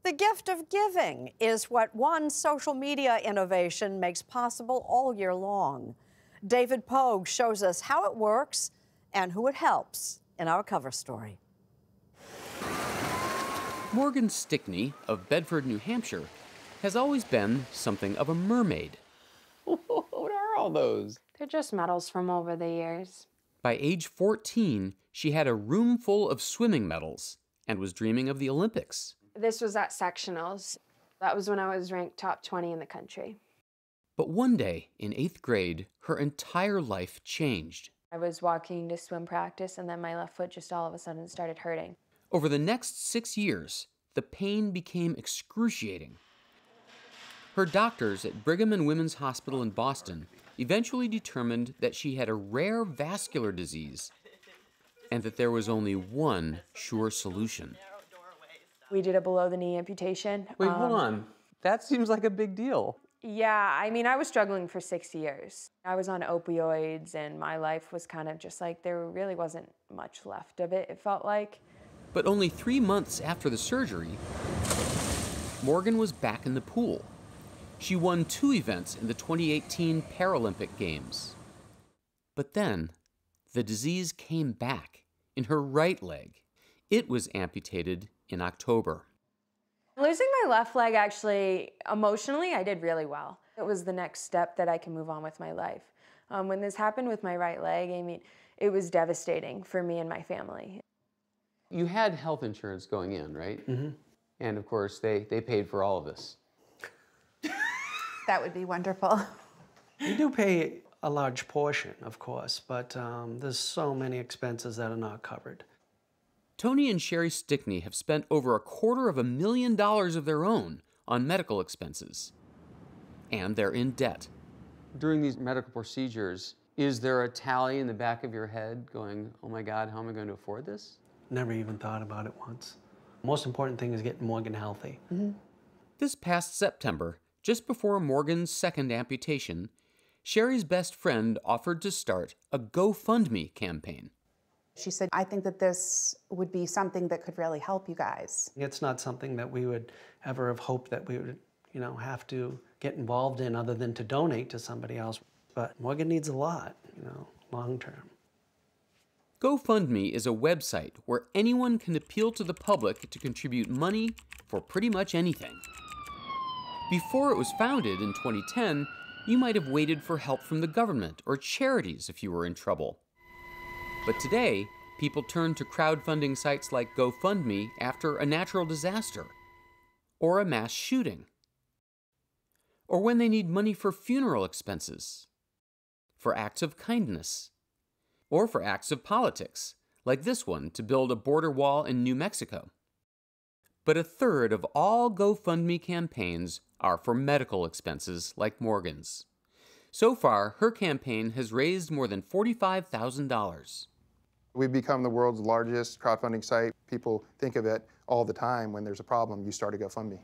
The gift of giving is what one social media innovation makes possible all year long. David Pogue shows us how it works and who it helps in our cover story. Morgan Stickney of Bedford, New Hampshire, has always been something of a mermaid. What are all those? They're just medals from over the years. By age 14, she had a room full of swimming medals and was dreaming of the Olympics. This was at sectionals. That was when I was ranked top 20 in the country. But one day, in 8th grade, her entire life changed. I was walking to swim practice, and then my left foot just all of a sudden started hurting. Over the next 6 years, the pain became excruciating. Her doctors at Brigham and Women's Hospital in Boston eventually determined that she had a rare vascular disease and that there was only one sure solution. We did a below-the-knee amputation. Wait, hold on. That seems like a big deal. Yeah, I mean, I was struggling for 6 years. I was on opioids, and my life was kind of just like, there really wasn't much left of it, it felt like. But only 3 months after the surgery, Morgan was back in the pool. She won 2 events in the 2018 Paralympic Games. But then, the disease came back in her right leg. It was amputated in October. Losing my left leg, actually, emotionally, I did really well. It was the next step that I can move on with my life. When this happened with my right leg, I mean, it was devastating for me and my family. You had health insurance going in, right? Mm-hmm. And of course, they paid for all of this. That would be wonderful. You do pay a large portion, of course, but there's so many expenses that are not covered. Tony and Sherry Stickney have spent over $250,000 of their own on medical expenses. And they're in debt. During these medical procedures, is there a tally in the back of your head going, oh my God, how am I going to afford this? Never even thought about it once. Most important thing is getting Morgan healthy. Mm-hmm. This past September, just before Morgan's second amputation, Sherry's best friend offered to start a GoFundMe campaign. She said, I think that this would be something that could really help you guys. It's not something that we would ever have hoped that we would, have to get involved in other than to donate to somebody else. But Morgan needs a lot, long term. GoFundMe is a website where anyone can appeal to the public to contribute money for pretty much anything. Before it was founded in 2010, you might have waited for help from the government or charities if you were in trouble. But today, people turn to crowdfunding sites like GoFundMe after a natural disaster, or a mass shooting, or when they need money for funeral expenses, for acts of kindness, or for acts of politics, like this one to build a border wall in New Mexico. But 1/3 of all GoFundMe campaigns are for medical expenses like Morgan's. So far, her campaign has raised more than $45,000. We've become the world's largest crowdfunding site. People think of it all the time. When there's a problem, you start a GoFundMe.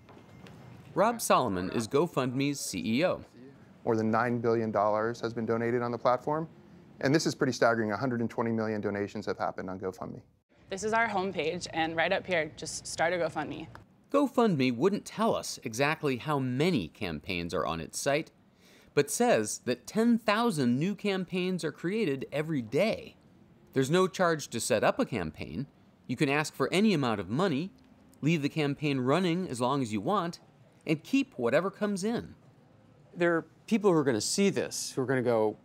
Rob Solomon is GoFundMe's CEO. More than $9 billion has been donated on the platform. And this is pretty staggering. 120 million donations have happened on GoFundMe. This is our homepage, and right up here, just start a GoFundMe. GoFundMe wouldn't tell us exactly how many campaigns are on its site, but says that 10,000 new campaigns are created every day. There's no charge to set up a campaign. You can ask for any amount of money, leave the campaign running as long as you want, and keep whatever comes in. There are people who are going to see this, who are going to go,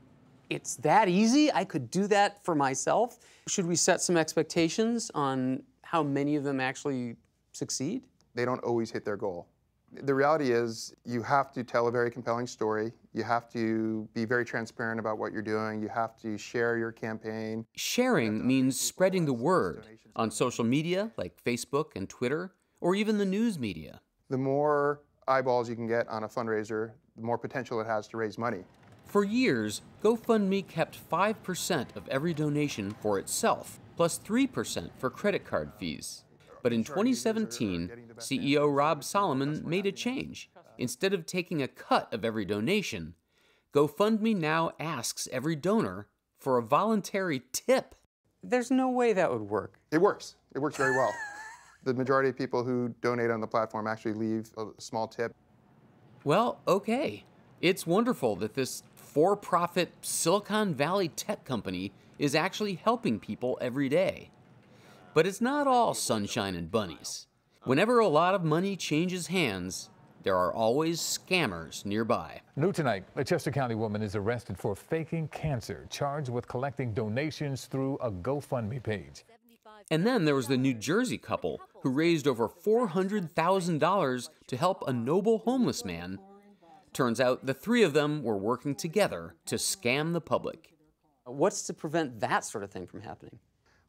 it's that easy? I could do that for myself? Should we set some expectations on how many of them actually succeed? They don't always hit their goal. The reality is you have to tell a very compelling story. You have to be very transparent about what you're doing. You have to share your campaign. Sharing means spreading the word on social media like Facebook and Twitter, or even the news media. The more eyeballs you can get on a fundraiser, the more potential it has to raise money. For years, GoFundMe kept 5% of every donation for itself, plus 3% for credit card fees. But in 2017, CEO Rob Solomon made a change. Instead of taking a cut of every donation, GoFundMe now asks every donor for a voluntary tip. There's no way that would work. It works. It works very well. The majority of people who donate on the platform actually leave a small tip. Well, okay. It's wonderful that this for-profit Silicon Valley tech company is actually helping people every day. But it's not all sunshine and bunnies. Whenever a lot of money changes hands, there are always scammers nearby. New tonight, a Chester County woman is arrested for faking cancer, charged with collecting donations through a GoFundMe page. And then there was the New Jersey couple who raised over $400,000 to help a noble homeless man. Turns out the three of them were working together to scam the public. What's to prevent that sort of thing from happening?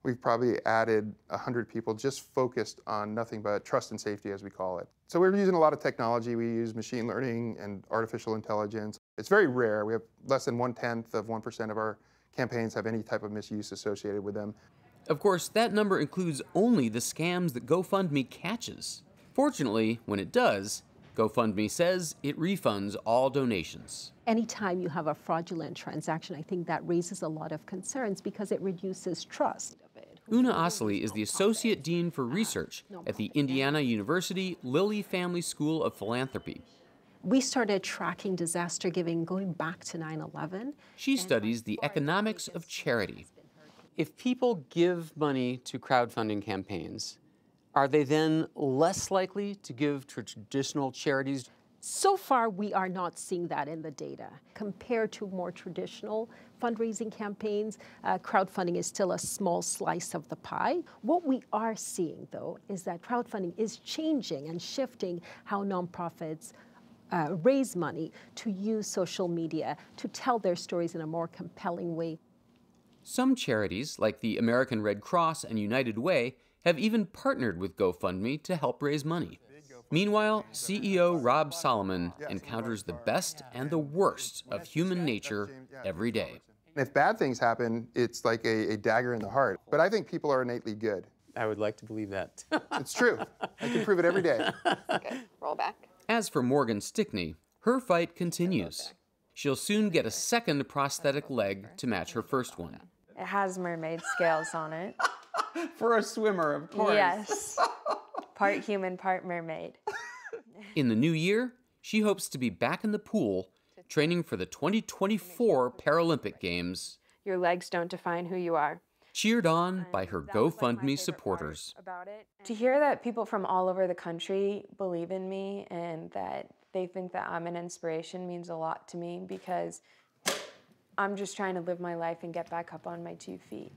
We've probably added 100 people just focused on nothing but trust and safety, as we call it. So we're using a lot of technology. We use machine learning and artificial intelligence. It's very rare. We have less than 1/10 of 1% of our campaigns have any type of misuse associated with them. Of course, that number includes only the scams that GoFundMe catches. Fortunately, when it does, GoFundMe says it refunds all donations. Anytime you have a fraudulent transaction, I think that raises a lot of concerns because it reduces trust. Una Osley is the Associate Dean for Research at the Indiana University Lilly Family School of Philanthropy. We started tracking disaster giving going back to 9/11. She studies the economics of charity. If people give money to crowdfunding campaigns, are they then less likely to give to traditional charities? So far, we are not seeing that in the data. Compared to more traditional fundraising campaigns, crowdfunding is still a small slice of the pie. What we are seeing, though, is that crowdfunding is changing and shifting how nonprofits raise money to use social media to tell their stories in a more compelling way. Some charities, like the American Red Cross and United Way, have even partnered with GoFundMe to help raise money. Meanwhile, CEO Rob Solomon encounters the best and the worst of human nature every day. If bad things happen, it's like a dagger in the heart. But I think people are innately good. I would like to believe that. It's true. I can prove it every day. Okay, roll back. As for Morgan Stickney, her fight continues. She'll soon get a second prosthetic leg to match her first one. It has mermaid scales on it. For a swimmer, of course. Yes. Part human, part mermaid. In the new year, she hopes to be back in the pool, training for the 2024 Paralympic Games. Your legs don't define who you are. Cheered on by her GoFundMe supporters. To hear that people from all over the country believe in me and that they think that I'm an inspiration means a lot to me because I'm just trying to live my life and get back up on my 2 feet.